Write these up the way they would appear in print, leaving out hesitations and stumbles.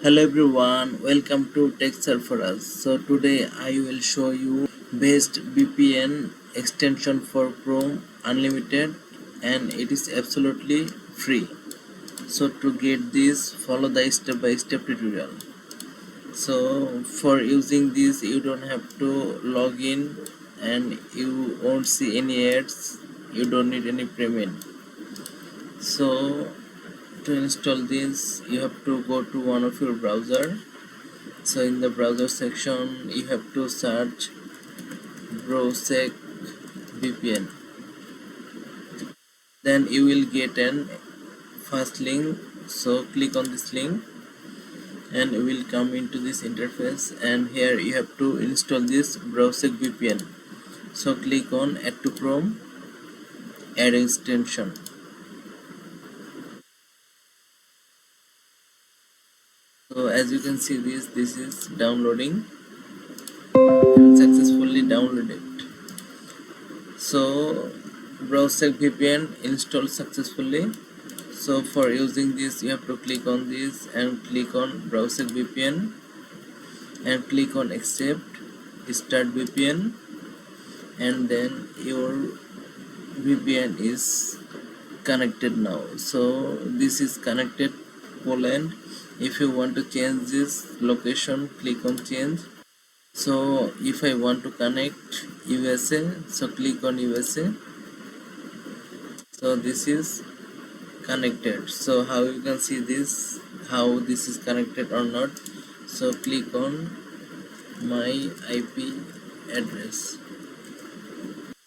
Hello everyone, welcome to Tech Surfers. So today I will show you best VPN extension for Chrome Unlimited, and it is absolutely free. So to get this, follow the step-by-step tutorial. So for using this, you don't have to log in and you won't see any ads. You don't need any payment. So to install this, you have to go to one of your browser. So in the browser section you have to search browser VPN, then you will get an first link. So click on this link and you will come into this interface, and here you have to install this browser VPN. So click on add to Chrome, add extension. So as you can see, this is downloading and successfully downloaded. So browser VPN installed successfully. So for using this, you have to click on this and click on browser VPN and click on accept, start VPN, and then your VPN is connected now. So this is connected Poland. If you want to change this location, click on change. So if I want to connect USA, so click on USA. So this is connected. So how you can see this, how this is connected or not? So click on my IP address.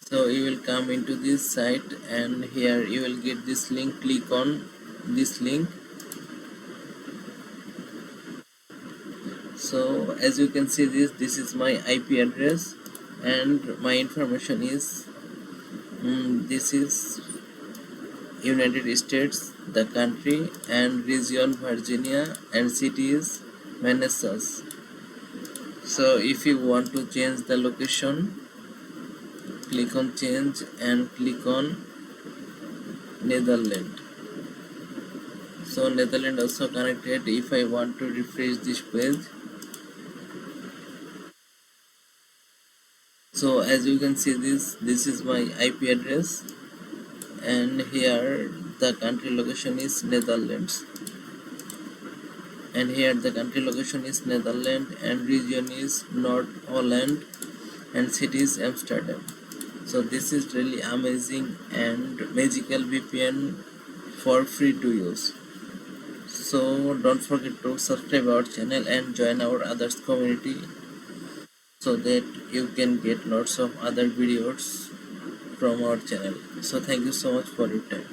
So you will come into this site, and here you will get this link. Click on this link. So as you can see, this is my IP address, and my information is this is United States, the country, and region Virginia, and city is Manassas. So if you want to change the location, click on change and click on Netherlands. So Netherlands also connected. If I want to refresh this page, so as you can see, this is my IP address, and here the country location is Netherlands, and here the country location is Netherlands, and region is North Holland, and city is Amsterdam. So this is really amazing and magical VPN for free to use. So don't forget to subscribe our channel and join our others community, so that you can get lots of other videos from our channel. So thank you so much for your time.